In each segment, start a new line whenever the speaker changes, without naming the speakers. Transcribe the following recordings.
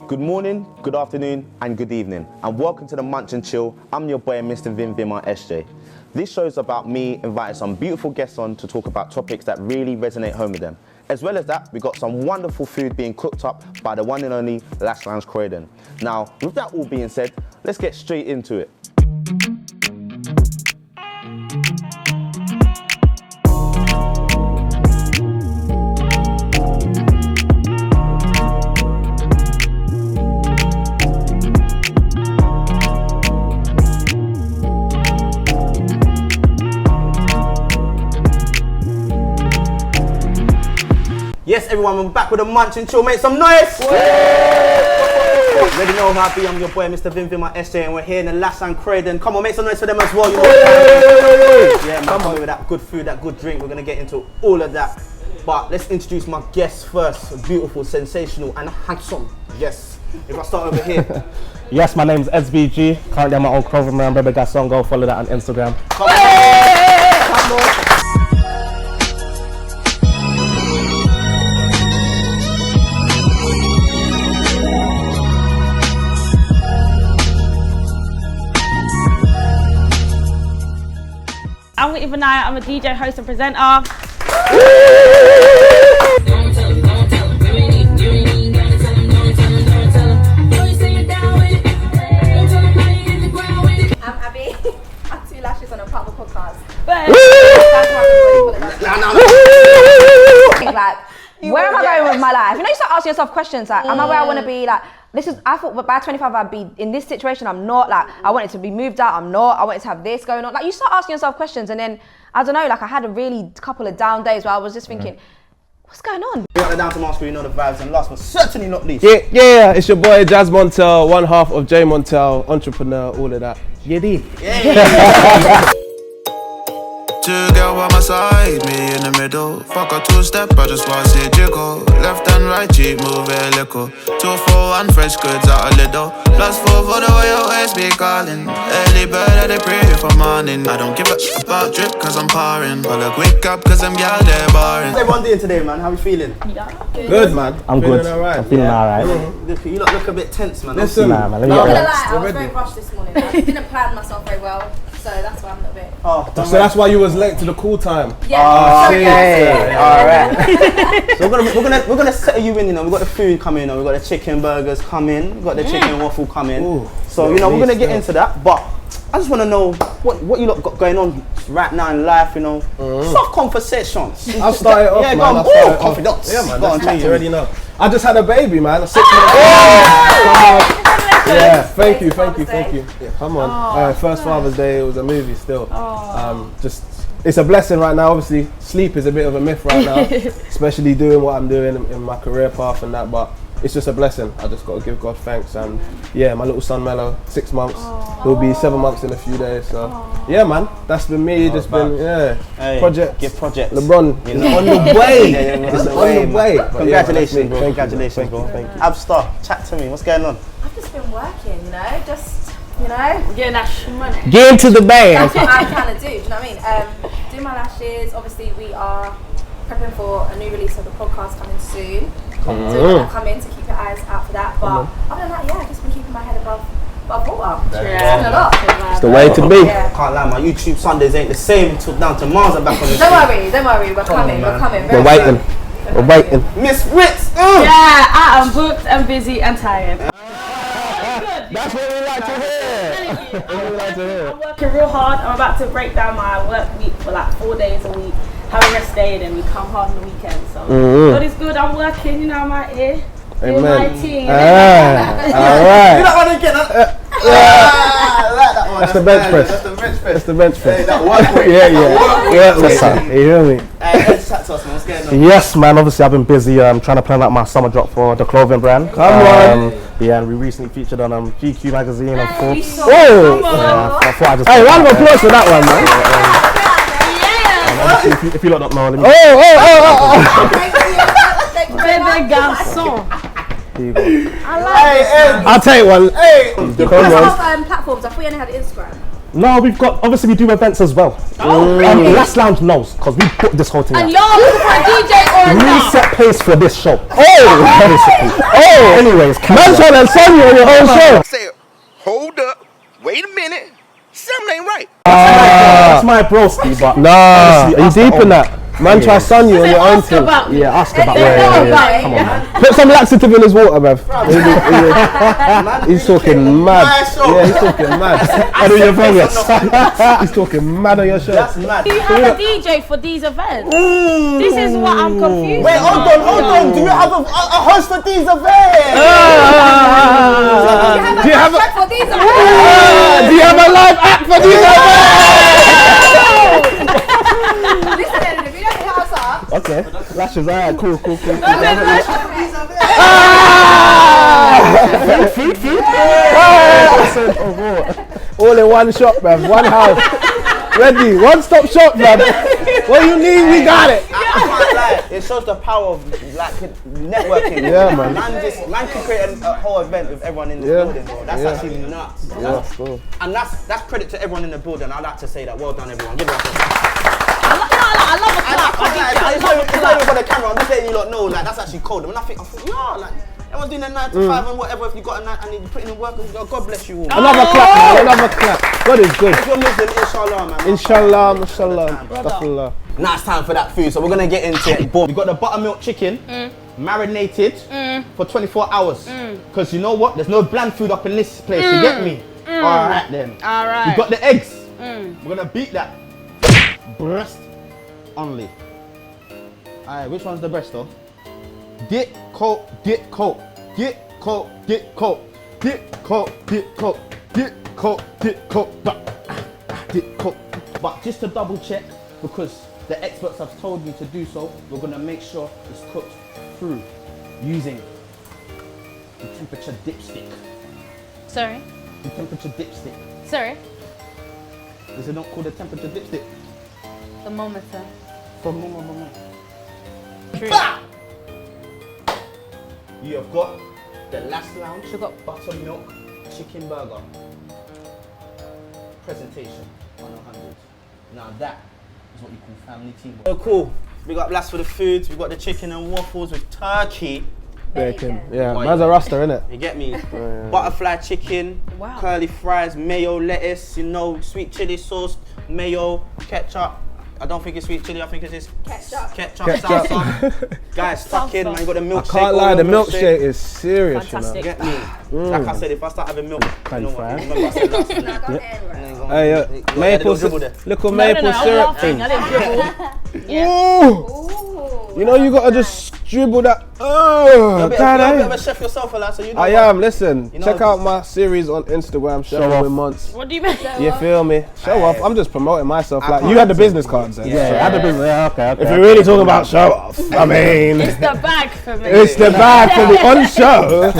Good morning, good afternoon, and good evening, and welcome to the Munch and Chill. I'm your boy, Mr. Vimar SJ. This show is about me inviting some beautiful guests on to talk about topics that really resonate home with them. As well as that, we got some wonderful food being cooked up by the one and only Lounge Croydon. Now, with that all being said, let's get straight into it. Yes, everyone, we're back with a Munch and Chill. Make some noise! Ready know how I be, I'm your boy, Mr. Vimar SJ, and we're here in the Lounge Croydon. Come on, make some noise for them as well. You know yeah, man, come with that good food, that good drink. We're going to get into all of that. But let's introduce my guests first. Beautiful, sensational, and handsome. Yes. If I start over here.
Yes, my name's SBG. Currently, I'm my own Croydon man. Baby got song. Go follow that on Instagram.
Come on.
I'm Whitney Benaya, I'm a DJ, host and presenter.
I'm Abby. I'm 2 lashes on a part of the podcast. Like, where am I going with my life? You know, you start asking yourself questions like, am I where I want to be? Like, I thought by 25 I'd be in this situation. I'm not. Like, I wanted to be moved out. I'm not. I wanted to have this going on. Like, you start asking yourself questions, and then I don't know. Like, I had a really couple of down days where I was just thinking, what's going on?
We got the down to master, you know the vibes, and last but certainly not least.
Yeah, it's your boy Jazz Montel, one half of Jay Montel, entrepreneur, all of that. Yeah.
Two girl by my side, me in the middle. Fuck a 2-step, I just wanna see jiggle. Left and right cheek, move it a little. 2 for 1, fresh goods out a little. +4 for the way your waist be calling. Early bird at the pray for morning. I don't give a about drip cause I'm pouring. But look, wake up cause I'm gal there barring.
How's everyone doing today, man? How you feeling?
Good, man. I'm good.
Alright.
I'm feeling alright.
You look a bit tense, man.
Listen, man, let me
I'm
get
gonna
that.
lie, I was very rushed this morning. I didn't plan myself very well, so that's why I'm a little bit.
So that's why you was late to the call time.
Yeah.
Alright. So we're gonna settle you in, you know. We've got the food coming, you know, we've got the chicken burgers coming, we've got the chicken waffle coming.
Ooh,
so, you know, we're gonna get into that, but I just wanna know what you lot got going on right now in life, you know. Soft conversations.
I'll start it off,
yeah,
man.
go on. Confidence.
Yeah, man,
Go on,
that's
chat
me,
to
you
me.
already know. I just had a baby, man, a 6 month Yeah, thank you. Yeah, come on. First Father's Day, it was a movie still. It's a blessing right now. Obviously, sleep is a bit of a myth right now, especially doing what I'm doing in my career path and that, but it's just a blessing. I just got to give God thanks. And yeah, my little son Mello, 6 months. He'll be 7 months in a few days. So yeah, man, that's been me. Just been project.
Give project.
LeBron
You know.
on the way.
It's
It's on the way. But
Congratulations,
yeah,
bro. Congratulations, bro.
Thank you.
Abstar, chat to me. What's going on?
I've just been working, you know,
Getting that money.
Get into the band.
That's what I'm trying to do, you know what I mean? Do my lashes, obviously we are prepping for a new release of the podcast coming soon. So we're gonna come in to keep your eyes out for that. But other than that, yeah, I've just been keeping my head above water. It's been a lot.
It's the way to be.
Yeah.
Can't lie, my YouTube Sundays ain't the same until down to Mars and back on the
Don't worry, we're coming.
man.
Very
We're waiting.
Miss Ritz!
Yeah, I am booked and busy and tired.
That's what we like to hear.
I'm working real hard. I'm about to break down my work week for like 4 days a week. Have a rest day, then we come hard on the weekend. So God is good. I'm working. You know, I'm out here doing my thing.
All right.
You don't want to get that?
That's the bench press.
That's the bench press.
That's the bench press.
Hey, that work rate.
Yeah. Listen, you hear me?
Hey, chat to us, man. What's going on?
Yes, man. Obviously, I've been busy trying to plan out my summer drop for the clothing brand. Come on. Yeah, and we recently featured on GQ magazine and Forbes.
Oh!
I thought I just. Hey, round of applause for that one, man. If you lot don't know, let me.
Bébé garçon.
Here you go.
I like
I'll take one. Hey,
Because of platforms, I thought you only had Instagram.
No, we've got, obviously we do events as well. Last Lounge knows, because we put this whole thing
And
out.
you're looking for a DJ or not?
Reset pace for this show. Anyways,
Munch and Sonia on your own show.
Say, hold up, wait a minute, something ain't right.
that's my broski, but
Nah, are you deep in that? Man, try Sonia on your own
Ask
thing.
about me.
yeah, ask about
They know
yeah.
about it.
Come on, man.
Put some laxative in his water, bruv. He's talking mad. Yeah, he's talking mad.
I do your progress.
He's talking mad on your show.
That's mad.
Do you have a DJ for these events? This is what I'm confused.
Wait, hold on. Do you have a host for these events?
Do you have a
for these
Do you have a live act for these
Listen, if you don't hit us up,
Okay, lashes, alright, cool.
All in one shop, bruv. One house. Ready. One stop shop, bruv. What you need, we got it.
I can't lie. It shows the power of like networking.
Yeah, man.
Man can create a whole event with everyone in the building, bro. That's actually nuts. And that's credit to everyone in the building. I'd like to say that. Well done, everyone. Give it up.
I love a clap.
It's not even for the camera. I'm just letting you lot know, like that's actually cold. And when I thought, yeah, like everyone's doing their 9 to 5 and whatever. If you got a 9 and you put in the work, God bless you all.
Another clap, man. Another clap. God is good.
If you're Muslim, inshallah, man.
Inshallah, mashallah.
Now it's time for that food, so we're gonna get into it. Boom. We got the buttermilk chicken, marinated for 24 hours. Because you know what? There's no bland food up in this place. You get me? All right then.
All right.
We got the eggs. We're gonna beat that. Breast only. All right, which one's the breast though? Get coat. Get coat. Get coat. Get coat. Get coat. Get coat. Get coat. Get coat. Get coat. But just to double check, because the experts have told me to do so, we're gonna make sure it's cooked through using the temperature dipstick.
Sorry.
The temperature dipstick.
Sorry.
Is it not called a temperature dipstick?
Thermometer.
From no.
True.
You have got the Last Lounge
We've got
buttermilk chicken burger. Presentation 100. Now that is what you call family teamwork. So cool. We got Last for the food. We got the chicken and waffles with turkey.
Bacon. Yeah, man's a rasta, innit?
You get me? Butterfly chicken, curly fries, mayo, lettuce, you know, sweet chili sauce, mayo, ketchup. I don't think it's sweet chili, I think it's just ketchup. Salsa. Guys, fucking, man, you got the milkshake.
I can't lie, the milkshake is serious,
Fantastic.
You get me? Like I said, if I start having milk, you know what? Remember I said last time.
Hey, maple little maple syrup
I
thing.
didn't dribble.
You know you gotta just dribble that.
You're a bit of a chef yourself, lad, so you know.
I am. Listen,
You know
check out my series on Instagram. Show with Munch.
What do you mean?
You feel me? Show off. I'm just promoting myself. Like you had the business cards. Then.
I had the business. Yeah, okay.
If you're really talking about show off, I mean,
It's the bag for me.
it's the bag for the on show.
Look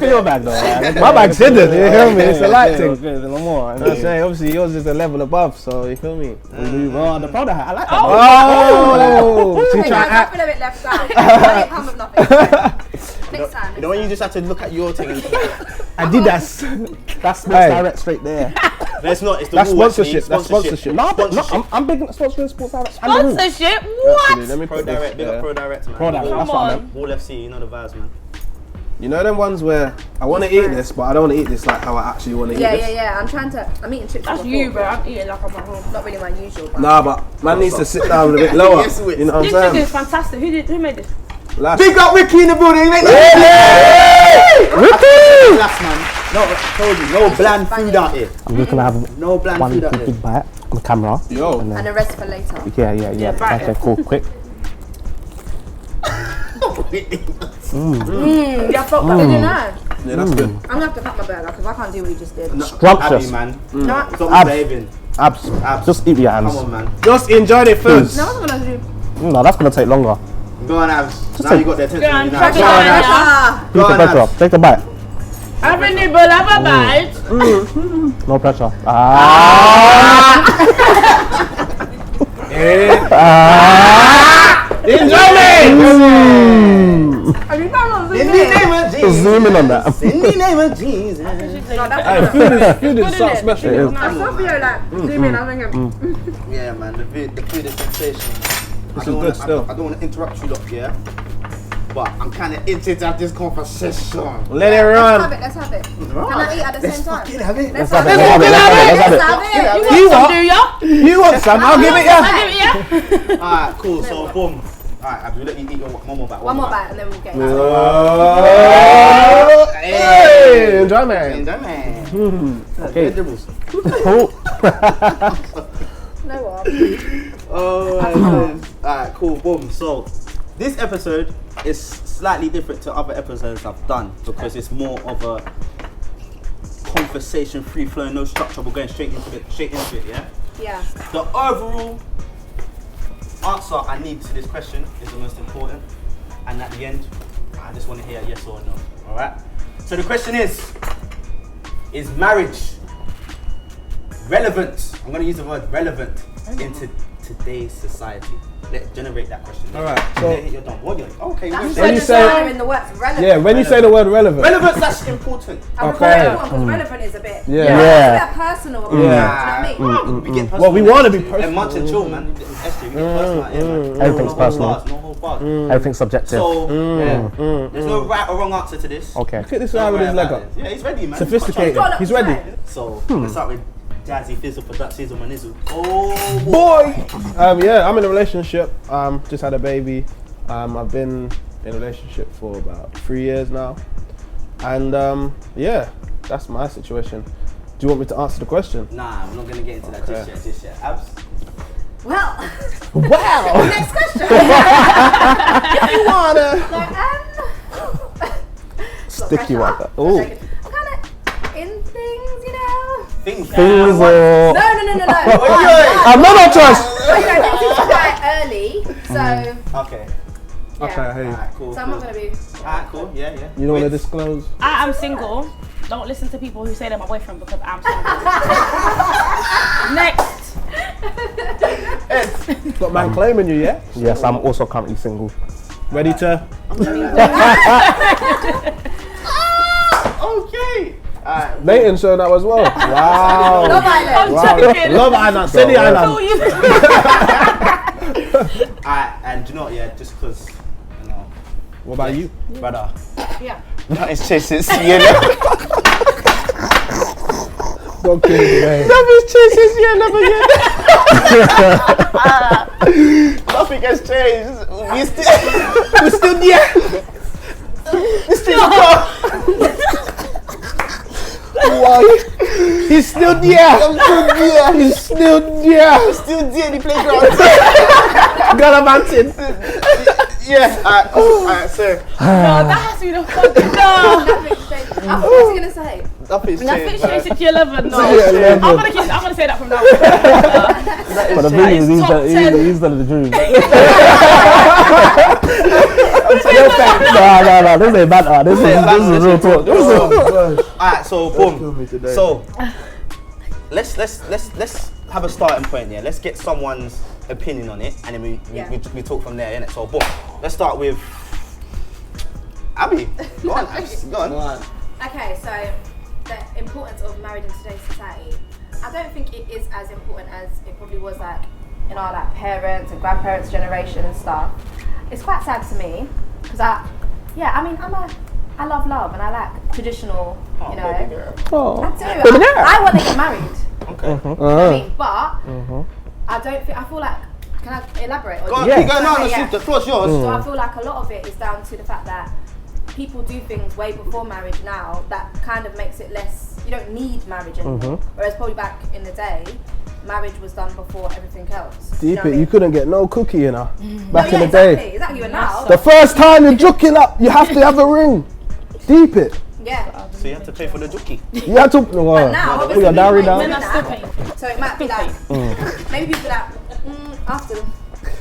at your bag though.
My bag's hidden. You feel me? It's a light thing.
There's no more.
I'm saying, obviously yours is a level above, so you feel me?
Well, the powder hat, I like that.
Oh, she try
I
act.
feel a bit left out. I didn't come with nothing. Next time.
You know when you just have to look at your thing and
Adidas.
That's Sports Direct straight there.
no, it's not, it's the
That's
wall, actually.
sponsorship. That's sponsorship.
No, I'm big in sponsoring Sports Direct.
Sponsorship? What?
Let me
Pro
put this.
Direct, big up
Yeah.
Pro Direct, man.
Pro Direct,
Come
that's what I
on.
meant.
Wall FC, you know the vibes, man.
You know them ones where I want to eat this, but I don't want to eat this like how I actually want to eat this.
Yeah. I'm eating chips.
That's you, bro. I'm eating like I'm at home.
Not really my usual. But
Nah, but man needs to sit down a bit lower.
Yes, wait.
You know what
This
I'm
chicken
saying?
is fantastic. Who made this?
Last.
Big up Ricky in the building, mate.
Ricky!
Last man. No, I told you, no bland food out here.
I'm just gonna have
No bland
one
food out here.
big bite on the camera.
Yo.
and the rest for later.
Yeah.
right.
Okay, cool, quick.
Yeah, I felt that. Didn't I?
Yeah, that's good.
I'm gonna have to cut my burger because I can't do what you just did.
Scrumptious.
Abby, man.
No,
Stop
Abs.
behaving.
Abs.
Abs.
Just eat with your hands.
Come on, man.
Just enjoy the food.
no, I wasn't gonna do.
No, that's gonna take longer.
Go on, Abs. Now
take-
you got the attention.
Go on,
you know.
try to
Go on,
go
Abs.
on.
Go
Take
on,
the pressure
Abs.
off. Take the bite.
Have a nibble, have a bite.
No pressure.
Enjoyment!
In the name of
Zoom in on that.
In the name of Jesus.
Food is something special.
I saw Theo like zoom in. I was thinking.
Yeah, man, the food is sensational.
This is good still.
I don't want to interrupt you lot, yeah? But I'm kind of itching to have this conversation.
Let it run.
Let's have it. Can I eat at the same time?
Have it.
Let's
have
have
it.
it.
Let's have it.
You want some,
You
do ya?
You want some? I'll give it ya.
I'll give it, yeah.
Alright, cool. So, boom. Alright, Abdul, let you eat one more bite.
One more bite and then we'll get it.
Hey, enjoy, man.
Okay.
No what?
Alright, cool. Boom. So, this episode is slightly different to other episodes I've done because it's more of a conversation, free flowing, no structure. We're going straight into it, yeah?
Yeah.
The overall answer I need to this question is the most important, and at the end, I just want to hear a yes or a no. All right. So the question is marriage relevant? I'm going to use the word relevant into today's society. Let's generate that question.
All right. So
you're done. What you're okay?
That's
when you say
in the words relevant.
yeah, when you say the word relevant.
Relevance, that's important.
Okay.
Because relevant is a bit.
Yeah.
It's a bit personal.
Yeah.
Do you know what I mean?
We get personal.
Well, we want to be personal.
And Munch and chill, man. SJ, we get personal. Yeah, man.
Everything's personal.
No whole bars.
Everything's subjective.
So, there's no right or wrong answer to this.
Okay.
Look at this guy with his leg up.
Yeah, he's ready, man.
Sophisticated. He's ready.
So, let's start with Jazzy Fizzle for Dutch Sizzle Manizzle. Oh,
Boy! Yeah, I'm in a relationship. Just had a baby. I've been in a relationship for about 3 years now. And yeah, that's my situation. Do you want me to answer the question?
Nah, we're not going to get into that just yet. Abs?
Well.
Wow!
Next question.
If you wanna.
Sticky one.
I'm
Oh.
kind of in things, you know.
Things or...
No.
I'm not a trust.
Okay, this is quite early, so.
Okay.
Yeah.
Okay, hey.
Alright, cool.
So I'm not gonna be.
Alright, cool. Yeah.
You don't want to disclose?
I am single. Don't listen to people who say they're my boyfriend because I'm single. Next.
Got man claiming you, yeah?
Yes, I'm also currently single.
Ready to?
Okay. Alright.
Nathan showed that as well. Wow.
Love Island.
Wow. Love Island. City Island.
Alright, and do you know what, yeah, just because, you know.
What about you?
Brother.
Yeah.
Nothing's chasing yellow.
Don't kill me, man.
Nothing's chasing yellow, Nothing has changed. We're still there. We're still there.
Why? He's still there. I'm still there. He's still there.
We're still there in the playground.
Got a mountain.
Yeah, alright, cool. Alright, so.
No, that has to be the fucking no.
What was he gonna say?
Nothing's
Nothing
changed.
changed since year 11. No.
Yeah,
I'm gonna say that from now on.
But the thing is, he's
Top 10.
the dream. No, this ain't bad. This is real talk.
Alright, so boom. So let's have a starting point here. Let's get someone's opinion on it, and then we talk from there, innit? So boom. Let's start with Abby. Go on, Abs. Go on.
Okay, so the importance of marriage in today's society. I don't think it is as important as it probably was like in our like parents and grandparents' generation and stuff. It's quite sad to me because I love love and I like traditional, you know. I do. I want to get married.
Okay.
I mean, but I don't feel. I feel like. Can I elaborate?
Go on, keep going on. The floor's yours.
So I feel like a lot of it is down to the fact that people do things way before marriage now that kind of makes it less. You don't need marriage anymore. Whereas probably back in the day, marriage was done before everything else.
Deep it. You couldn't get no cookie, you know. Back in the day.
Exactly. And now.
The first time you're juking up, you have to have a ring. Deep it.
Yeah.
So you have to pay for the juki.
You have to.
But now,
Put
obviously,
your dowry
people
down.
ain't doing that. So it might be like maybe people that after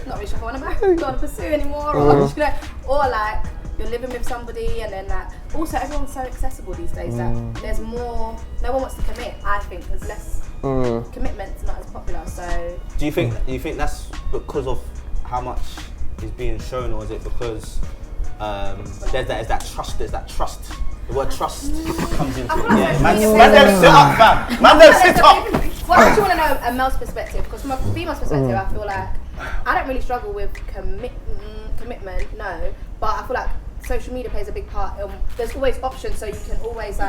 not really sure if I want to pursue anymore, or I'm just gonna, or like you're living with somebody and then like also everyone's so accessible these days that there's more. No one wants to commit. I think there's less commitment's not as popular. So
Do you think that's because of how much is being shown, or is it because there's that trust. There's that trust. The word trust comes into it. Yeah, man, them sit up, fam. Man, them sit up.
Well, I actually want to know a male's perspective, because from a female's perspective, I feel like I don't really struggle with commitment, no, but I feel like social media plays a big part. There's always options, so you can always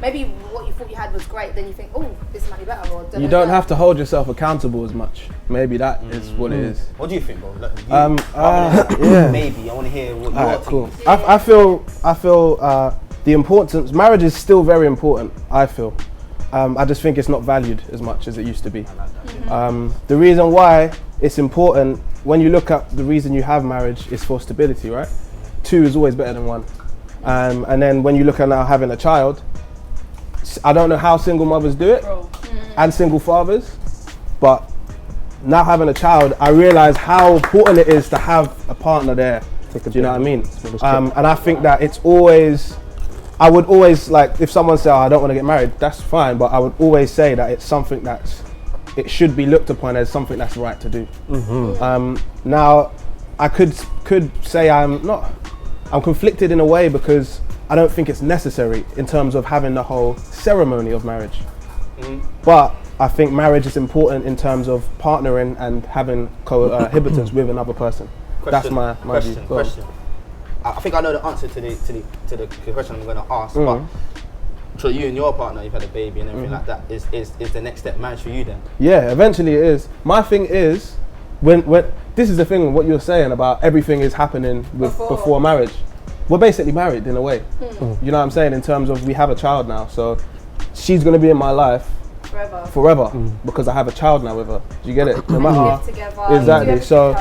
maybe what you thought you had was great, then you think, oh, this might be better. Or
you don't have to hold yourself accountable as much. Maybe that is what it is.
What do you think, bro?
Yeah.
Maybe I want to hear what your
cool. I feel the importance. Marriage is still very important. I feel. I just think it's not valued as much as it used to be. The reason why it's important, when you look at the reason you have marriage, is for stability, right? 2 is always better than 1. And then when you look at now having a child, I don't know how single mothers do it and single fathers, but now having a child, I realize how important it is to have a partner there. Do you know what I mean? And I think that it's always, I would always, like, if someone said, oh, I don't want to get married, that's fine, but I would always say that it's something it should be looked upon as something that's right to do. Now, I could say I'm conflicted in a way, because I don't think it's necessary in terms of having the whole ceremony of marriage. But I think marriage is important in terms of partnering and having cohabitance with another person. That's my view.
Question. I think I know the answer to the question I'm going to ask, but so you and your partner, you've had a baby and everything like that, is the next step marriage for you then?
Yeah, eventually it is. My thing is, when this is the thing, what you're saying about everything is happening before marriage. We're basically married in a way. You know what I'm saying? In terms of, we have a child now, so she's going to be in my life forever because I have a child now with her. Do you get it? No matter. Exactly. So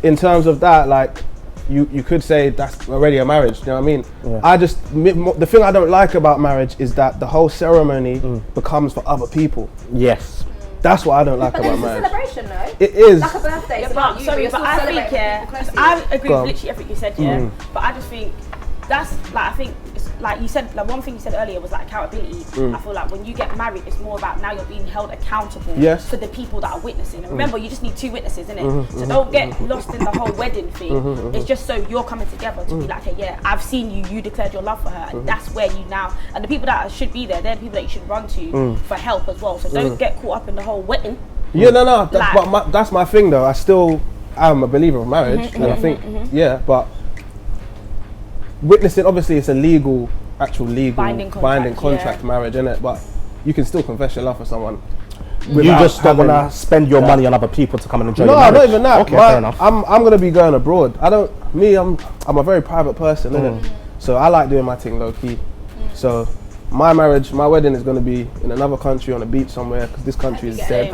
in terms of that, like, you could say that's already a marriage. Do you know what I mean? Yeah. The thing I don't like about marriage is that the whole ceremony becomes for other people.
Yes.
That's what I don't like about marriage.
But it's a celebration, though.
It is.
Like a birthday.
Yeah, but I think, I agree with literally everything you said, but I just think that's, like, I think it's like you said, like, one thing you said earlier was like accountability. I feel like when you get married, it's more about now you're being held accountable for the people that are witnessing. And remember, you just need 2 witnesses, innit? So don't get lost in the whole wedding thing. It's just so you're coming together to be like, okay, yeah, I've seen you, you declared your love for her, and that's where you now, and the people that should be there, they're the people that you should run to for help as well. So don't get caught up in the whole wedding.
Yeah, no, that's my thing though. I still am a believer of marriage, and I think, but witnessing, obviously it's a actual legal binding contract marriage, innit? But you can still confess your love for someone.
You just don't want to spend your money on other people to come and enjoy your marriage.
No, not even that.
Okay, fair enough.
I'm going to be going abroad. I'm a very private person, innit? So I like doing my thing low key. So my wedding is going to be in another country on a beach somewhere, because this country is dead.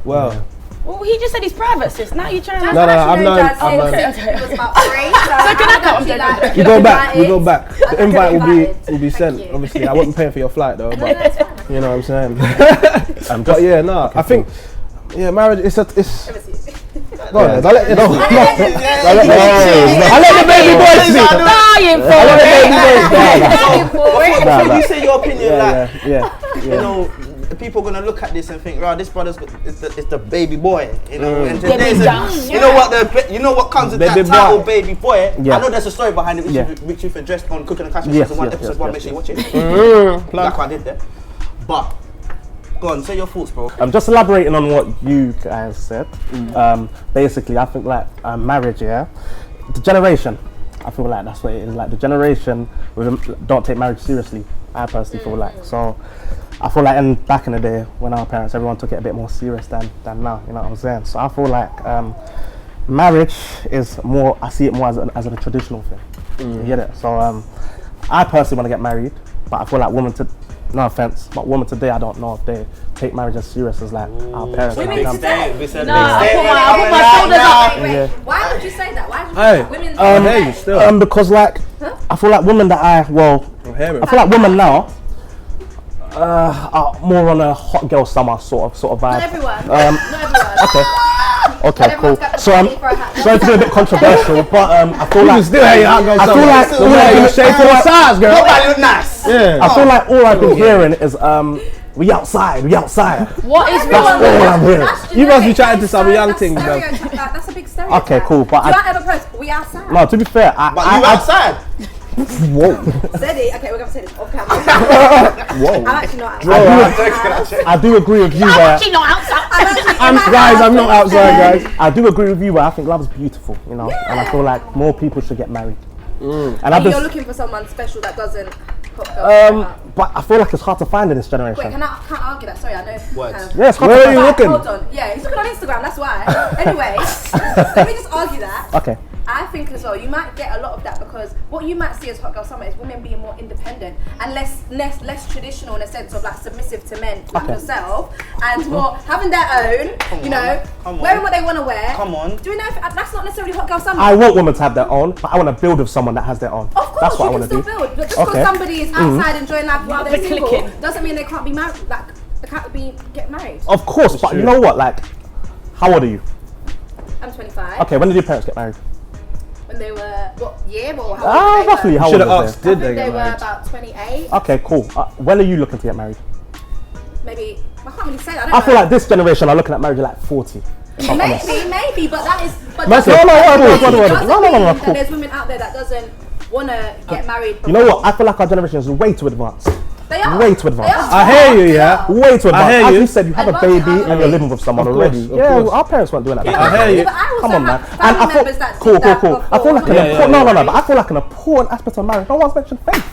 Well,
he just said he's private, sis. Now you're trying to...
No, I've known.
It was about 3, so
can I come?
We go back. The invite will be sent. Obviously, I wasn't paying for your flight though, but you know what I'm saying. But yeah, no, okay, I think marriage is Go on, I let the baby boy speak.
Dying for it. You say your opinion, you know, people are gonna look at this and think, right, this brother's it's the baby boy, you know. And you know what comes with that title, baby boy. I know there's a story behind it, which you've addressed on Cooking and Clash season 1, episode 1. Make sure you watch it. Like I did there. But go on, say your thoughts, bro.
I'm just elaborating on what you guys said. Basically, I think like marriage, the generation. I feel like that's what it is. Like the generation don't take marriage seriously. I personally feel like so. I feel like back in the day when our parents, everyone took it a bit more serious than now. You know what I'm saying? So I feel like marriage is more. I see it more as a traditional thing. You get it? So I personally want to get married, but I feel like no offense, but women today, I don't know if they take marriage as serious as like our parents.
Women today?
I put my shoulders up.
Why would you say that? Why would you say women
still.
Because like, I feel like women that I feel like women now are more on a hot girl summer sort of vibe.
Not everyone. Not everyone.
Okay, cool. So sorry to be a bit controversial, but I feel like
still hate hot girl summer.
I feel like
you shave for the size, girl.
Nobody look nice.
Yeah. I feel like all I've been hearing is we outside.
What is
that's all I'm hearing?
You must be chatting to some young things, bro.
That's a big stereotype.
Okay, cool. But
do I ever post we We outside.
No, to be fair,
But you outside.
Whoa.
Said it. Okay, we're gonna say this off camera.
Whoa.
I'm actually not outside.
I do agree with you where
Actually, not outside.
I'm not outside, guys.
I do agree with you where I think love is beautiful, you know, and I feel like more people should get married. And
But you're looking for someone special that doesn't hook up.
but I feel like it's hard to find in this generation.
Wait, can't argue that? Sorry, I know.
Words.
Yes,
Where are you
Right,
looking?
hold on. Yeah, he's looking on Instagram, that's why. Anyway, let me just argue that.
Okay.
I think as well, you might get a lot of that because what you might see as hot girl summer is women being more independent and less traditional in a sense of like submissive to men like yourself and more having their own, you know, wearing what they want to wear.
Come on.
Do you know if that's not necessarily hot girl summer?
I want women to have their own, but I want to build with someone that has their own.
Of course,
that's what I
you
want
can
to
still
do.
build. But just because somebody is outside enjoying life while they're
The
single
clicking.
doesn't mean they can't be married. Like they can't get married.
Of course, but you know what? Like, how old are you?
I'm 25.
Okay, when did your parents get married?
When they were what year or how old they
Roughly.
were?
How old
Should have
was
asked,
they?
did
I
they
think
get
they were
married?
about 28.
Okay, cool. When are you looking to get married?
Maybe I can't really say that. I don't
I feel
know.
like this generation are looking at marriage at like 40. if I'm honest.
Maybe, but that is. But
Massive.
doesn't
No,
mean
cool.
that there's women out there that doesn't want to get married.
You know what? I feel like our generation is way too advanced.
They are.
Way too advanced.
They are.
I hear you, yeah.
Way too advanced.
I hear
As
you.
you said, you have a
Advanced
baby
how
and you're living with someone
Of course,
already.
of
Yeah,
course.
well, our parents weren't doing that.
Yeah,
back
I
then.
hear you.
But I also
Come on, man.
have family members that
cool.
did that
I feel like
before.
but I feel like an important aspect of marriage. No one's mentioned faith.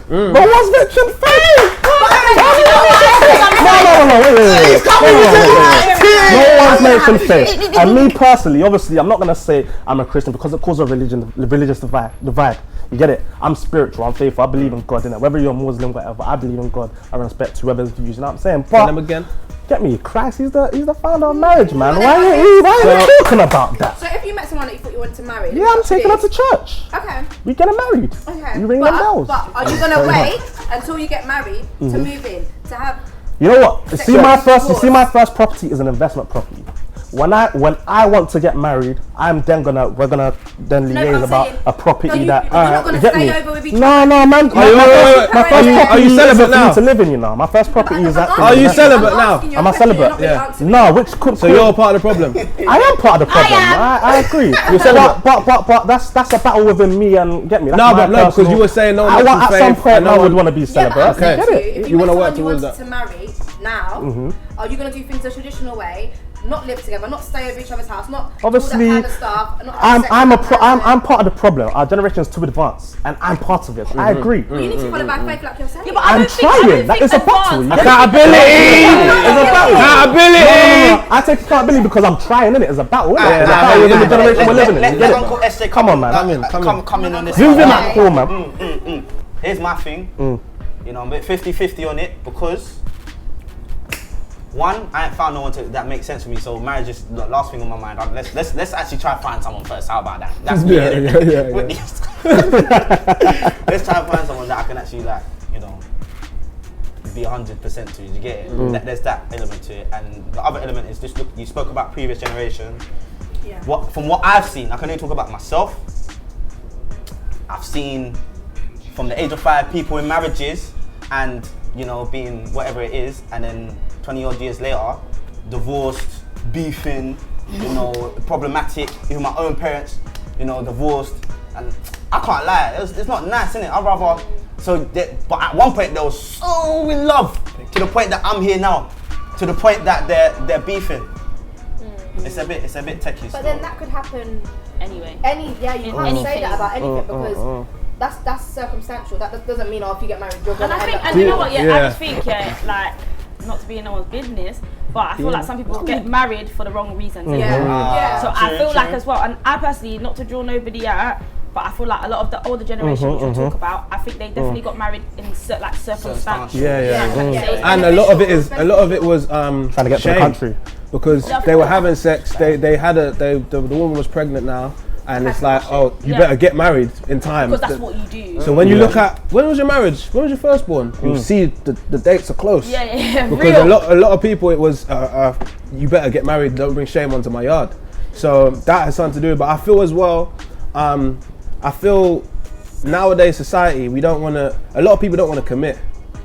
No one's mentioned faith. No one's mentioned faith. And me personally, obviously, I'm not gonna say I'm a Christian because it causes a religious divide. You get it? I'm spiritual. I'm faithful. I believe in God. Innit? Whether you're Muslim, whatever, I believe in God. I respect whoever's views. You know what I'm saying?
Tell
But
them again.
get me, Christ. He's the founder of marriage, man. Why are you talking about that?
So if you met someone that you thought you wanted to marry,
Yeah, I'm taking her to church.
Okay.
We getting married.
Okay.
You ring them bells.
But are you gonna wait until you get married to move in to have?
You know what? You see my
Divorce.
first property is an investment property. When I want to get married, we're gonna then
No,
liaise
I'm
about
saying-
a property
No, you're
that.
not gonna
get
stay
me?
over with each
No, man.
Wait.
My first property
Are you celibate
isn't for me
now?
to live in, you know. My first property is that.
Are you celibate now?
Am I celibate?
Yeah.
No, which could.
So you're part of the problem.
I am part of the problem. I agree.
You're celibate.
But that's a battle within me and get me. That's
No,
my
but no, because
personal-
you were saying no one
I want
mentioned
at some
faith
point
and no
I would
one-
want to be
Yeah,
celibate.
but I'm
Okay.
saying
Get
to you,
it?
if
You
you
wanna
met
work
someone you
towards
wanted to marry now, are you gonna do things the traditional way? Not live together, not stay over each other's house, not
Obviously,
do all that kind of stuff. Not have sex
I'm
with that person.
I'm part of the problem. Our generation is too advanced, and I'm part of it. I agree.
Well, you need to follow by faith like you're saying.
Yeah, but I
I'm
don't think- I
trying.
don't
That
think
is a battle.
advanced-
Accountability. Accountability.
I take accountability because I'm trying, innit? It's a battle, innit?
Yeah,
It's a
nah,
battle
yeah,
within the
yeah.
generation we're living in.
Let
You get it?
Uncle SJ
Come on, man.
Come in.
on this.
Zoom in
one.
that call, man.
Here's my thing. You know, I'm a bit 50-50 on it because one, I ain't found no one that makes sense for me. So marriage is the last thing on my mind. Let's actually try and find someone first. How about that? That's me.
Yeah.
Let's try and find someone that I can actually be 100% to. You get it? There's that element to it, and the other element is just look. You spoke about previous generation.
Yeah.
From what I've seen, I can only talk about myself. I've seen from the age of 5 people in marriages and being whatever it is, and then 20 odd years later, divorced, beefing, problematic. Even my own parents, divorced, and I can't lie, it's not nice, innit? I'd rather. But at one point they were so in love to the point that I'm here now, to the point that they're beefing. It's a bit techy.
But then that could happen
Anyway.
you can't say that about anything because that's circumstantial. That doesn't mean if you get married you're
And
gonna
I
end
think,
up.
and you know what? Yeah, I
Yeah.
just think, like, not to be in no one's business, but I feel like some people get married for the wrong reasons.
Yeah.
So I feel like as well, and I personally, not to draw nobody out, but I feel like a lot of the older generation, which we talk about, I think they definitely got married in circumstances.
Yeah. And a lot of it was
Trying to get to the
shame,
country.
because they were having sex. The woman was pregnant now, and it's like, oh, you better get married in time.
Because that's what you do.
So when you look at when was your marriage? When was your firstborn? You see the dates are close.
Yeah.
Because
Real.
a lot of people it was you better get married. Don't bring shame onto my yard. So that has something to do. But I feel as well. I feel nowadays society a lot of people don't want to commit.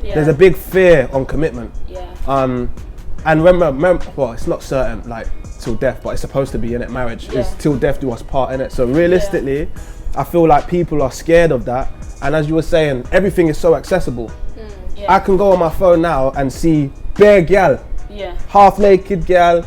Yeah.
There's a big fear on commitment.
Yeah.
And remember, well, it's not certain, like, till death, but it's supposed to be in it. Marriage is till death do us part in it. So realistically, I feel like people are scared of that. And as you were saying, everything is so accessible. I can go on my phone now and see bare gal, half naked gal,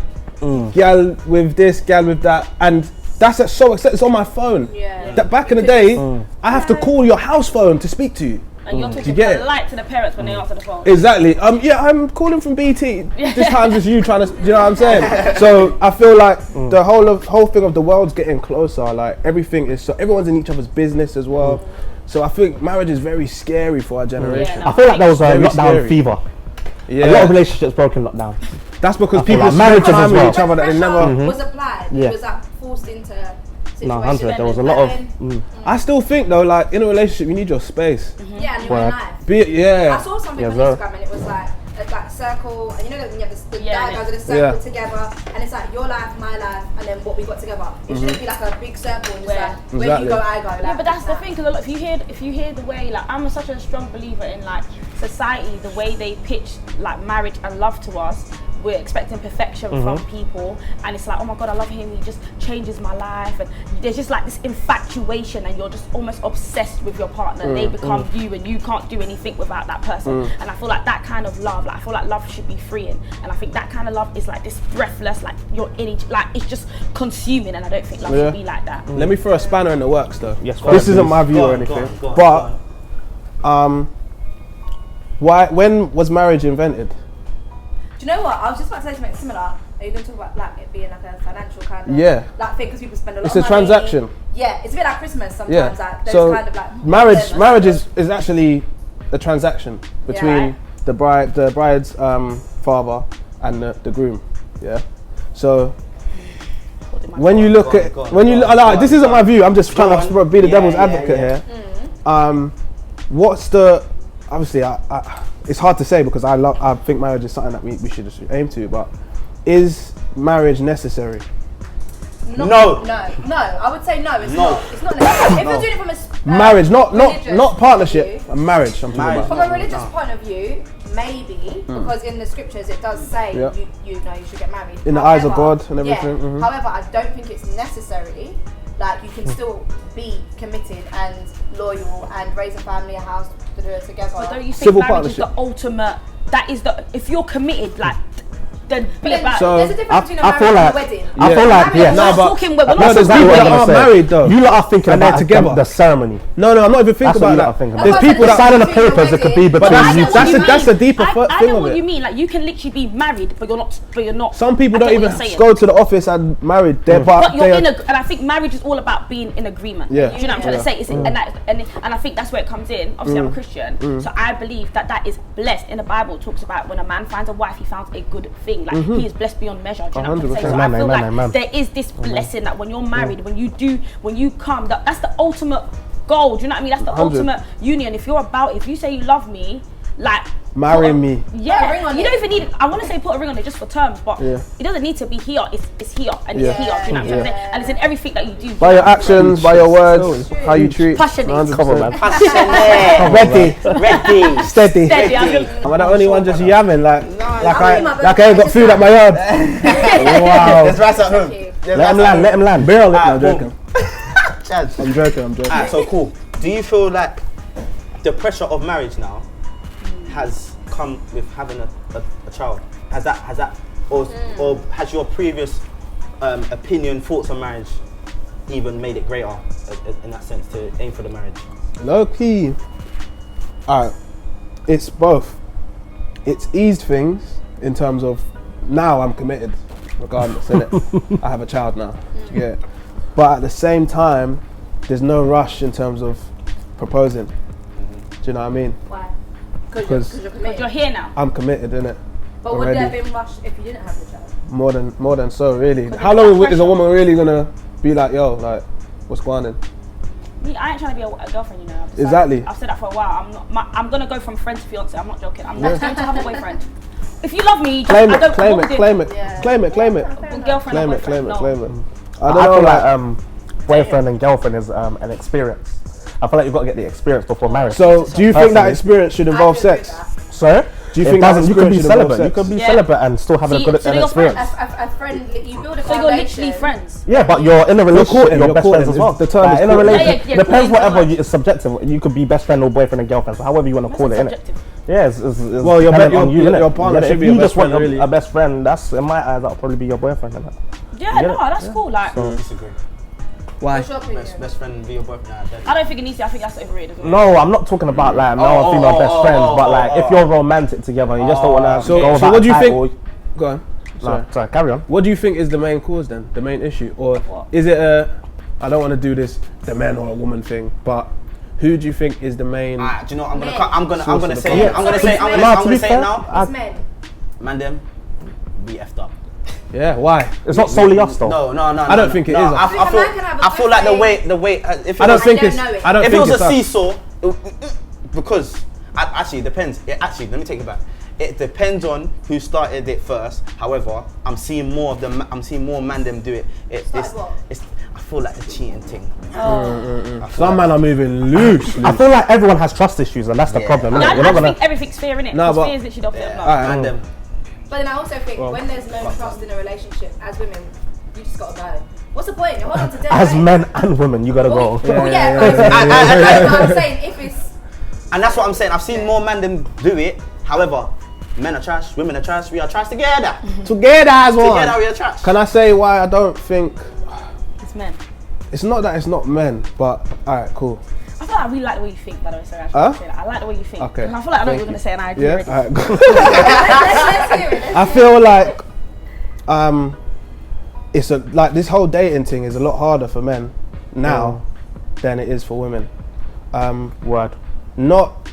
gal with this, gal with that, and that's so accessible. It's on my phone. That back in the day, I have to call your house phone to speak to you.
And you're talking polite to the parents when they answer the phone.
Exactly. I'm calling from BT. This time's just you trying to, you know what I'm saying? So I feel like the whole thing of the world's getting closer. Like everything is, so everyone's in each other's business as well. So I think marriage is very scary for our generation.
I feel like there was a lockdown
scary.
fever. A lot of relationships broke in lockdown.
That's because people
like
spend
marriages
time
as
with
well.
each other that they never.
Was applied. It was like forced into situation.
No, 100. There was a lot of.
I still think though, like in a relationship, you need your space.
Yeah, and your own life.
I
saw something on Instagram and it was like a circle, and you know that when you have the guys in a circle together, and it's like your life, my life, and then what we got together. It shouldn't be like a big circle and just like where you go, I go. Like,
Yeah, but that's the thing, because if you hear the way, like, I'm such a strong believer in like society, the way they pitch like marriage and love to us. We're expecting perfection from people, and it's like, oh my god, I love him, he just changes my life, and there's just like this infatuation, and you're just almost obsessed with your partner. They become you, and you can't do anything without that person. And I feel like that kind of love, like I feel like love should be freeing, and I think that kind of love is like this breathless, like you're in each, like it's just consuming, and I don't think love should be like that.
Let me throw a spanner in the works though.
Yes,
this isn't my view or anything, but when was marriage invented?
Do you know what? I was just about to say something similar. Are you going to talk about like it being like a financial kind of like thing, because people spend a lot of money.
It's a transaction.
Yeah, it's a bit like Christmas sometimes. Like there's
so
kind of like
marriage is actually a transaction between the bride's father and the groom. Yeah. So when you look at this isn't my view. I'm just trying to be the devil's advocate here. What's the obviously it's hard to say because I think marriage is something that we should just aim to, but is marriage necessary?
No. I would say no. It's not. It's not necessary. If you're doing it from a
marriage, not partnership, a marriage. I'm talking about.
From a religious point of view, maybe because in the scriptures it does say you know you should get married
in the eyes of God and everything.
Yeah. However, I don't think it's necessary. Like you can still be committed and loyal and raise a family, a house together.
But don't you think
Civil
marriage
partnership.
is the ultimate? That is the, if you're committed, like, then be about.
So
there's a difference between a marriage and a wedding.
I feel like yes.
No, but talking, we're not
there's
exactly
people
what
that
I'm
are
gonna say.
married though.
You lot are thinking
And they're
about
together.
the ceremony.
No, I'm not even thinking
That's what
about
you
that.
lot are thinking about.
There's people that
signing the papers. It could be between you.
That's a deeper
I
thing
know
of
what
it.
you mean. Like you can literally be married, but you're not.
Some people
I
don't
get
even
what you're saying.
go to the office and married.
But you're in and I think marriage is all about being in agreement.
Yeah.
Do you know what I'm trying to say? It's, and I think that's where it comes in. Obviously, I'm a Christian, so I believe that is blessed. In the Bible, it talks about when a man finds a wife, he finds a good thing. Like he is blessed beyond measure. Do you know what I'm saying? So I feel like there is this blessing that when you're married, when you come, that's the ultimate goal. Do you know what I mean? That's the ultimate union. If you're about it, if you say you love me, like
marry me.
Yeah, you don't even need. I want to say put a ring on it just for terms, but it doesn't need to be here. It's here and it's here. Do you know what I'm saying? And it's in everything that you do.
By your actions, by your words, how you treat.
Passionate.
Come on, man.
Ready, steady. Am I the only one just yamming like I ain't got food at my yard? Wow.
There's rice at home.
Let him land.
Barrel it. I'm joking.
Chaz.
I'm joking.
Alright, so cool. Do you feel like the pressure of marriage now has come with having a child? Has that or has your previous opinion, thoughts on marriage even made it greater in that sense to aim for the marriage?
Low key. Alright. It's both. It's eased things in terms of now I'm committed, regardless, innit? I have a child now. Yeah. But at the same time, there's no rush in terms of proposing. Do you know what I mean?
Why? Because you're committed.
You're here now.
I'm committed, innit?
But would there have been rush if you didn't have the child?
More than so, really. How long is a woman really gonna be like, yo, like, what's going on?
I ain't trying to be a girlfriend, you know.
Exactly.
I've said that for a while. I'm gonna go from friend to fiance. I'm not joking. I'm not going to have a boyfriend. If you love me,
claim it.
Girlfriend
Claim
or boyfriend.
it.
I feel like boyfriend and girlfriend is an experience. I feel like you've got to get the experience before marriage.
So, do you think that experience should involve sex?
Sorry?
Do you think
you could be
experience should
celibate? You
involve
could be
sex?
celibate and still have a good
so you're
experience.
A friend, you build a
So you're
foundation.
literally friends.
Yeah, but you're in a relationship,
courting,
you're
you're
best friends
courting.
as well.
The term is
in a
courting.
relationship,
Yeah,
depends
courting
whatever
so much.
it's subjective. You could be best friend or boyfriend and girlfriend, so however you want to call it, innit?
Subjective.
Yeah, it's
Well, your
dependent on you, innit?
your partner
Yeah,
should
if
be
you
your
just
best
want
friend, really.
a best friend, that's in my eyes that'll probably be your boyfriend, innit?
Yeah,
get
no,
it?
that's cool. Like,
Disagree.
Why?
What's your opinion?
Best friend be your boyfriend.
I don't think it needs to. I think that's overrated as well.
No, I'm not talking about like male and female best friends, but like if you're romantic together and you just don't want to
So-
go
so
about
what do you
a
think-
title,
Go on.
Sorry, carry on.
What do you think is the main cause then? The main issue, or is it I don't want to do this the man or a woman thing, but who do you think is the main?
Do you know what? I'm gonna
Men.
say it. I'm gonna say
It's
it now.
It's men.
Man, them be effed up.
Yeah, why?
It's not solely us though.
No.
I don't think it is.
I
Think a man can have a
feel like the
good
way. If
I don't think
don't
it's.
know it.
I don't
if it
think
was
it's
a
us.
seesaw, because actually it depends. Actually, let me take it back. It depends on who started it first. However, I'm seeing more of them. I'm seeing more man them do it. I feel like the cheating thing.
Some men are moving loose.
I feel like everyone has trust issues, and that's the problem.
No,
Innit?
I
You're not
just
gonna.
think everything's fair, innit?
No,
Because
but-
fear is literally the opposite of love.
Man them.
But then I also think when there's no trust in a relationship, as women, you just gotta go. What's the point? You're holding to dead.
As men and women, you gotta go.
That's what I'm saying. If it's
And that's what I'm saying. I've seen more men them do it. However, men are trash, women are trash. We are trash together.
Together as one.
Together we are trash.
Can I say why I don't think?
It's men.
It's not that it's not men, but alright, cool.
I feel like I really like the way you think, by the way. Sorry, I
Huh?
should say that. I like the way you think.
Okay.
And I feel like I know what
Thank
you're going to say, and I agree
Yeah.
already.
Alright, cool.
let's hear it.
I feel like it's like this whole dating thing is a lot harder for men now than it is for women.
Word.
Not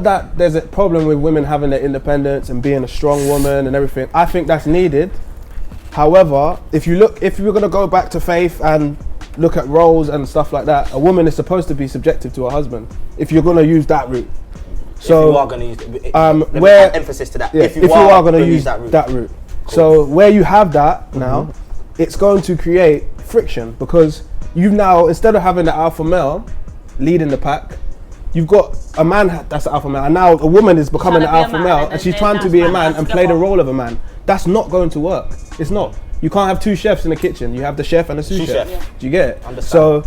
that there's a problem with women having their independence and being a strong woman and everything. I think that's needed. However, if we're gonna go back to faith and look at roles and stuff like that, a woman is supposed to be subjective to her husband. If you're gonna use that route. So
if you are going to use it,
where
emphasis to that.
yeah,
if you are going to use that route.
So where you have that now, it's going to create friction because you've now, instead of having the alpha male leading the pack, you've got a man that's the alpha male, and now a woman is becoming the
Trying to
alpha
be a man,
male,
and
and she's
then
trying to
that's
be a
man
man
has
and
to
play
go
the
on.
role of a man. That's not going to work. It's not. You can't have two chefs in the kitchen. You have the chef and the sous chef.
chef.
Do you get it?
Understand.
So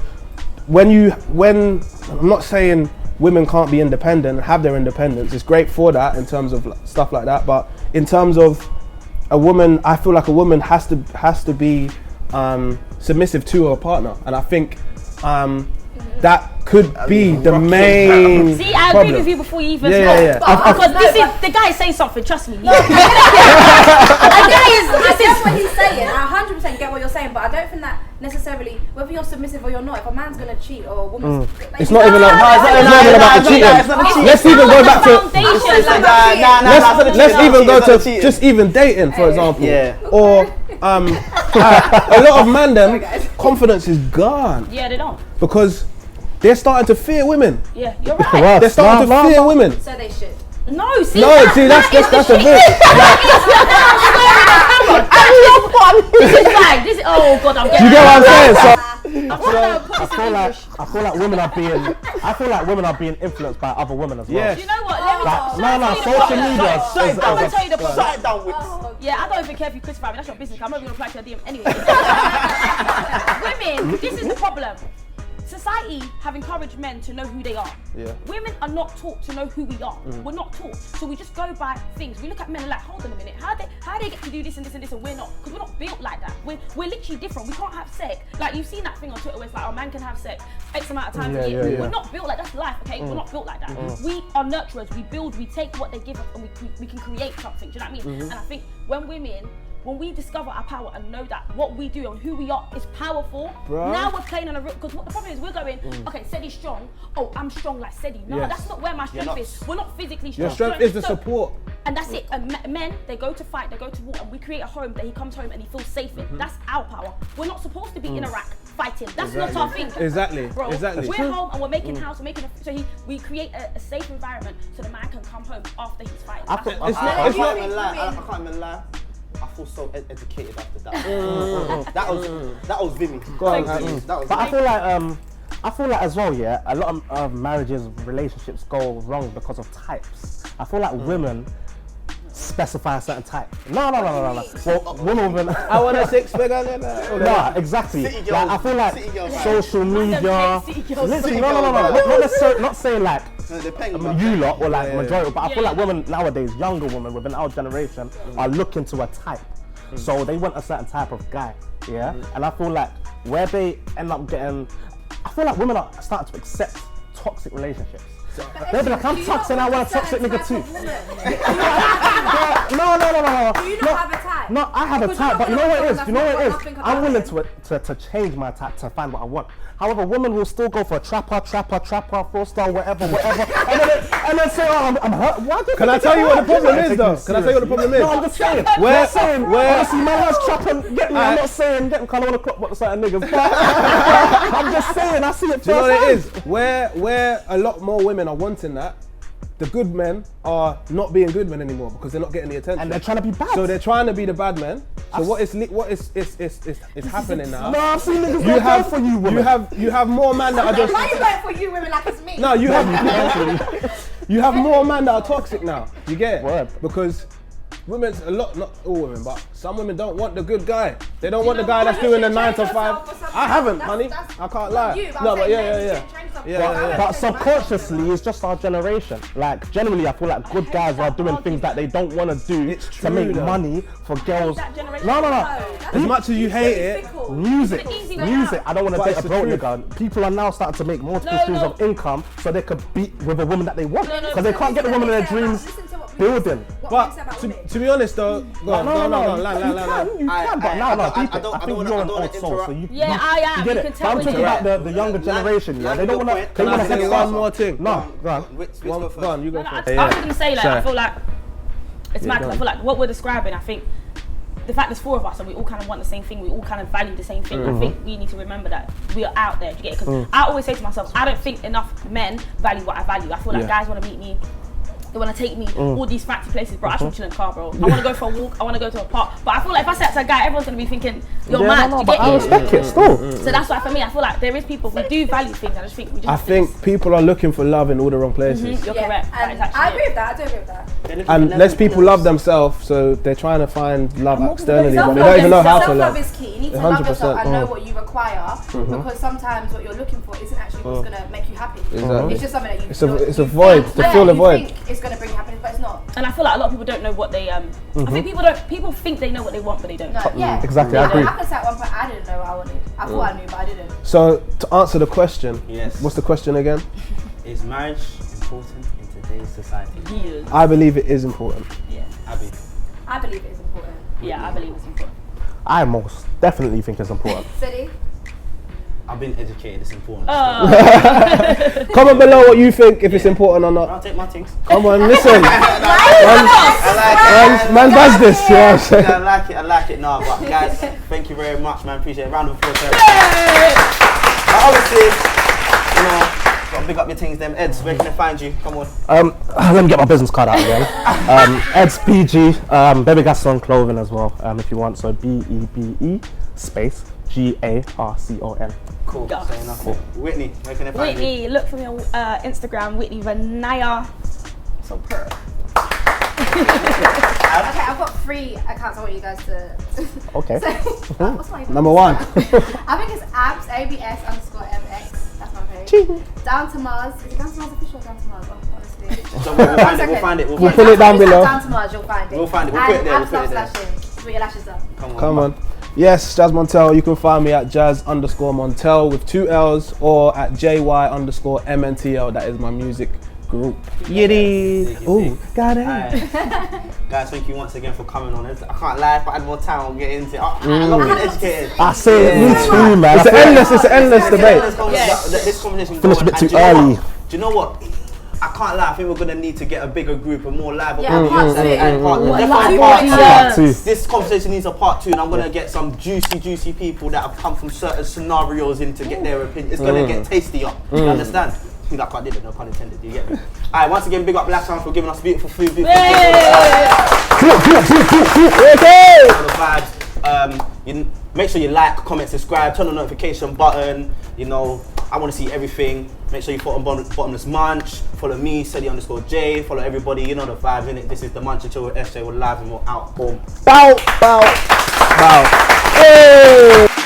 when I'm not saying women can't be independent and have their independence. It's great for that in terms of stuff like that. But in terms of a woman, I feel like a woman has to be submissive to her partner, and I think that could be the main.
See, I
problem.
agree with you before you even
Yeah.
Because the guy is saying something, trust me.
I get what he's saying. I 100% get what you're saying, but I don't think that necessarily, whether you're submissive or you're not, if a man's gonna cheat or a woman's,
It's not even about the cheating. Let's even go back to. Let's even go to just even dating, for example.
Yeah.
Or a lot of man them confidence is gone
Yeah, they don't.
because they're starting to fear women.
Yeah, you're right.
They're starting to fear women.
so they should.
No, see,
No, see that's the thing.
This is like, this is, oh God, I'm
You
getting
get what I'm saying? So
I feel like women are being influenced by other women as well.
Yeah.
You know what? Let me
Like,
tell you
social
the
media
problem.
is
I'm gonna tell you the problem.
Shut it down with.
Yeah, I don't even care if you crucify me. That's your business. I'm not even gonna reply to your DM anyway. Women, this is the problem. Society have encouraged men to know who they are.
Yeah.
Women are not taught to know who we are. We're not taught. So we just go by things. We look at men and like, hold on a minute, how they get to do this and this and this and we're not? Because we're not built like that. We're literally different. We can't have sex. Like you've seen that thing on Twitter where it's like, oh, man can have sex X amount of times a year.
Yeah.
We're not built like that's life, okay? We're not built like that. We are nurturers. We build, we take what they give us and we can create something. Do you know what I mean? And I think when we discover our power and know that what we do and who we are is powerful, now we're playing on a real, because what the problem is we're going, okay, Sedi's strong, oh, I'm strong like Sedi. No,
Yes.
that's not where my strength is. We're not physically strong.
Your strength
So-
is the support.
And that's it. And men, they go to fight, they go to war, and we create a home that he comes home and he feels safe in. That's our power. We're not supposed to be in Iraq fighting. That's not our thing.
Exactly.
Bro,
Exactly.
we're home and we're making house, we're making we create a safe environment so the man can come home after he's fighting.
I think-
It's
I
not.
can't even lie. I feel so educated after that. That was Vimy.
Go on,
That was
But I feel like as well, yeah, a lot of marriages, relationships go wrong because of types. I feel like women specify a certain type. No. Well, women.
I want a 6-figure.
No, exactly.
City
Like,
girls.
I feel like
City girls.
social media.
City girls.
Literally, no. Not necessarily. Not saying like
They're paying
you lot or like majority, but I feel
Yeah,
like women nowadays, younger women within our generation, are looking to a type. So they want a certain type of guy. Yeah, and I feel like where they end up getting, I feel like women are starting to accept toxic relationships. They'll be like, I'm toxic and I want a toxic nigga too. No.
Do you not have a type?
No, I have a
Because
type, but you know what it is? You know what it is?
nothing about
I'm willing
him.
to change my type to find what I want. However, women will still go for a trapper, 4-star, whatever, and then say, oh, I'm hurt. Why do you
Can I
think
tell you what the
it's hurt?
problem is though? Can I tell you what the problem is?
No, I'm just saying. Honestly, my man's trapping. Get me. I'm not saying get me. Kind of want to clock what certain niggas. But I'm just saying. I see it.
Do you know what it is? Where a lot more women are wanting that, the good men are not being good men anymore because they're not getting the attention.
And they're trying to be bad.
So they're trying to be the bad men. So what is happening now?
No, I've seen niggas go for you, women.
You have more men that are just.
Why are you going for you women like it's me?
No, you have more men that are toxic now. You get it?
Word.
Because women, not all women, but some women don't want the good guy. They don't want the guy that's doing the 9 to 5. I haven't, honey. I can't lie. No, but yeah.
But subconsciously, it's just our generation. Like, generally, I feel like good guys are doing things that they don't want to do to make money for girls. No.
As much as you hate it,
Music. I don't want to
But
date
it's
a
the
broke
truth.
nigga. People are now starting to make multiple streams of income so they could be with a woman that they want. Because they can't get the woman in their dreams building.
but to be honest though, go on.
You can, but no, deep it. I think you're an old soul, so you
Yeah, I am.
you get
You
it.
can
But
tell
I'm
when
talking
you're
about the younger generation, yeah. They don't want to. They
Can
want
I
to
say
head
one more thing?
No, go on.
Go on, you go
I
first.
was just gonna say, like, I
Sorry.
feel like it's mad. 'Cause I feel like what we're describing, I think the fact there's 4 of us and we all kind of want the same thing, we all kind of value the same thing. I think we need to remember that we are out there. Do you get it? Because I always say to myself, I don't think enough men value what I value. I feel like guys want to meet me. They want to take me all these fancy places, bro. I just want to chill in the car, bro. I want to go for a walk. I want to go to a park. But I feel like if I say that to a guy, everyone's going to be thinking, you're mad. Do you
but
get
I
it?
respect it still.
So that's why for me, I feel like there is people, we do value things. I just think we just
I
have to
think people are looking for love in all the wrong places.
You're correct. That is
And
actually
I
it.
agree with that. I do agree with that.
And less people love themselves, so they're trying to find love externally, but they don't even know how to
Self-love
love.
is key. You need to love yourself
100%.
and know what you require, because sometimes what you're looking for isn't actually what's going to make you happy.
Exactly.
It's just something that you
It's a void, to fill a void.
You think it's going to bring you happiness, but it's not.
And I feel like a lot of people don't know what they I think people think they know what they want, but they don't.
No, yeah.
Exactly, I agree.
I can say at one point I didn't know what I wanted. I thought I knew, but I didn't.
So to answer the question,
Yes.
what's the question again?
Is marriage important in today's society?
Years.
I believe it is important.
Yeah.
Abby.
I believe it is important.
Yeah, I believe it's important.
I most definitely think it's important.
City?
I've been educated, it's important.
Comment below what you think, if it's important or not.
I'll take my things.
Come on, listen. Man does this, yeah.
I like it now, but guys, thank you very much, man. Appreciate it. Round of applause. But obviously, you know, gotta big up your things, them. Eds, where can they find you? Come on.
Let me get my business card out again. Ed's PG, Baby Gaston clothing as well, if you want. So BEBE space GARCON.
Cool.
Yes.
Say enough. Whitney, where can they find you?
Whitney, look for me on Instagram, Whitney Vanaya. So per.
Okay, I've got 3 accounts I want you guys to.
Okay.
So, what's my
Number 1.
I think it's abs_MX. That's my page. Down to Mars. Is it Down to Mars official or Down to Mars? Oh, honestly.
So we'll find it.
We'll pull it down below.
Down to Mars, you'll find it.
We'll find it. We'll put it there. We'll put it there.
Put your lashes up.
Come on. Yes, Jazz Montel. You can find me at Jazz_Montel with 2 L's or at JY_MNTL. That is my music group. Yiddy. Ooh, got it.
Guys, thank you once again for coming on. I can't lie, if I had more time, I'll get into it. I love being educated.
I say it, me too, man.
It's an endless debate.
This conversation
Finished a bit too
do you know
early.
what? Do you know what? I can't lie, I think we're going to need to get a bigger group and more live
part two.
Part 2.
This conversation needs a part 2, and I'm going to get some juicy people that have come from certain scenarios in to get their opinion. It's going to get tasty up. You understand? I think I did it, no pun intended. Do you get me? Alright, once again, big up Black Sound for giving us beautiful food. Beautiful vibes. Make sure you like, comment, subscribe, turn on the notification button. You know, I want to see everything. Make sure you follow Bottomless Munch. Follow me, Sedi_J. Follow everybody. You know the vibe, innit? This is the Munch and Chill with SJ. We're live and we're out. Boom.
Bow, bow, bow. Hey!